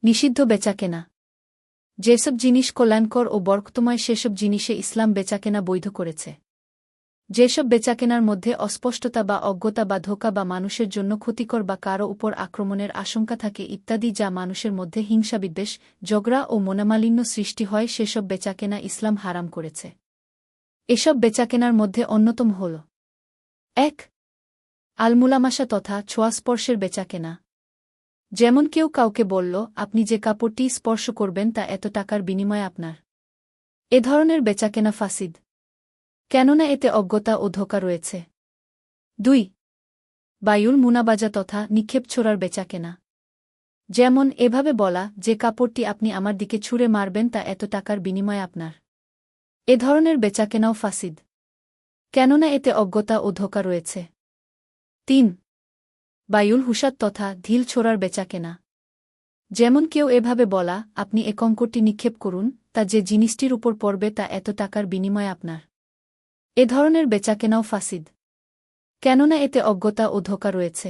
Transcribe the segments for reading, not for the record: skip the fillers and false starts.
নিষিদ্ধ বেচাকেনা। যেসব জিনিস কল্যাণকর ও বরকতময় সেসব জিনিসে ইসলাম বেচাকেনা বৈধ করেছে। যেসব বেচাকেনার মধ্যে অস্পষ্টতা বা অজ্ঞতা বা ধোঁকা বা মানুষের জন্য ক্ষতিকর বা কারও উপর আক্রমণের আশঙ্কা থাকে ইত্যাদি যা মানুষের মধ্যে হিংসাবিদ্বেষ, ঝগড়া ও মনোমালিন্য সৃষ্টি হয় সেসব বেচাকেনা ইসলাম হারাম করেছে। এসব বেচাকেনার মধ্যে অন্যতম হল ১. আলমুলামাশা তথা ছোঁয়াস্পর্শের বেচাকেনা। যেমন কেউ কাউকে বলল, আপনি যে কাপড়টি স্পর্শ করবেন তা এত টাকার বিনিময়ে আপনার। এ ধরনের বেচাকেনা ফাসিদ। কেননা এতে অজ্ঞতা ও ধোঁকা রয়েছে। ২. বায়ুল মুনাবাজা তথা নিক্ষেপ ছোড়ার বেচাকেনা। যেমন এভাবে বলা, যে কাপড়টি আপনি আমার দিকে ছুঁড়ে মারবেন তা এত টাকার বিনিময়ে আপনার। এ ধরনের বেচাকেনাও ফাসিদ। কেননা এতে অজ্ঞতা ও ধোঁকা রয়েছে। ৩. বায়ুল হুসাত তথা ঢিল ছোড়ার বেচাকেনা। যেমন কেউ এভাবে বলা, আপনি এ কঙ্করটি নিক্ষেপ করুন, তা যে জিনিসটির উপর পড়বে তা এত টাকার বিনিময়ে আপনার। এ ধরনের বেচাকেনাও ফাসিদ। কেননা এতে অজ্ঞতা ও ধোঁকা রয়েছে।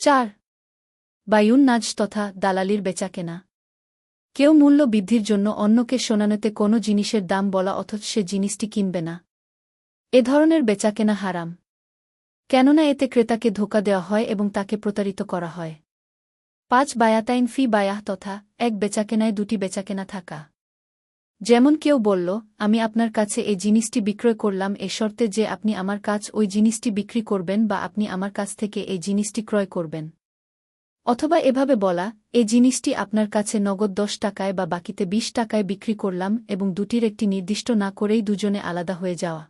৪. বায়ুন নাজ তথা দালালির বেচাকেনা। কেউ মূল্য বৃদ্ধির জন্য অন্যকে শোনানোতে কোনো জিনিসের দাম বলা অথচ সে জিনিসটি কিনবে না। এ ধরনের বেচাকেনা হারাম। কেননা এতে ক্রেতাকে ধোঁকা দেওয়া হয় এবং তাকে প্রতারিত করা হয়। ৫. বায়াতাইন ফি বায়াহ তথা এক বেচাকেনায় দুটি বেচাকেনা থাকা। যেমন কেউ বলল, আমি আপনার কাছে এই জিনিসটি বিক্রয় করলাম এ শর্তে যে আপনি আমার কাছ ওই জিনিসটি বিক্রি করবেন বা আপনি আমার কাছ থেকে এই জিনিসটি ক্রয় করবেন। অথবা এভাবে বলা, এই জিনিসটি আপনার কাছে নগদ ১০ টাকায় বা বাকিতে ২০ টাকায় বিক্রি করলাম এবং দুটির একটি নির্দিষ্ট না করেই দুজনে আলাদা হয়ে যাওয়া।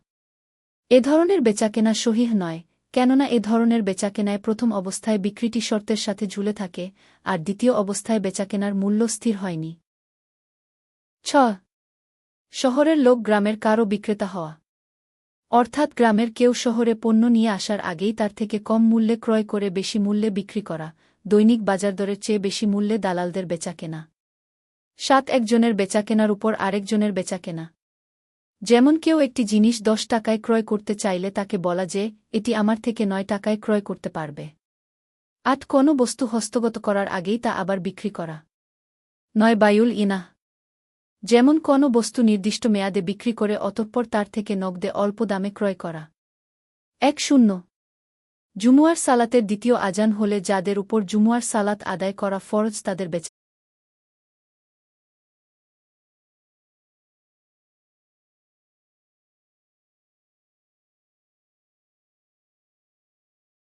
এ ধরনের বেচাকেনা সহিহ নয়, কেননা এ ধরনের বেচাকেনায় প্রথম অবস্থায় বিক্রিটি শর্তের সাথে ঝুলে থাকে আর দ্বিতীয় অবস্থায় বেচাকেনার মূল্য স্থির হয়নি। ৬. শহরের লোক গ্রামের কারও বিক্রেতা হওয়া। অর্থাৎ গ্রামের কেউ শহরে পণ্য নিয়ে আসার আগেই তার থেকে কম মূল্যে ক্রয় করে বেশি মূল্যে বিক্রি করা, দৈনিক বাজারদরের চেয়ে বেশি মূল্যে দালালদের বেচাকেনা। ৭. একজনের বেচাকেনার উপর আরেকজনের বেচাকেনা। যেমন কেউ একটি জিনিস ১০ টাকায় ক্রয় করতে চাইলে তাকে বলা যে, এটি আমার থেকে ৯ টাকায় ক্রয় করতে পারবে। ৮. কোনো বস্তু হস্তগত করার আগেই তা আবার বিক্রি করা। ৯. বায়ুল ইনাহ। যেমন কোনো বস্তু নির্দিষ্ট মেয়াদে বিক্রি করে অতঃপর তার থেকে নগদে অল্প দামে ক্রয় করা। ১. জুমুয়ার সালাতের দ্বিতীয় আজান হলে যাদের উপর জুমুয়ার সালাত আদায় করা ফরজ তাদের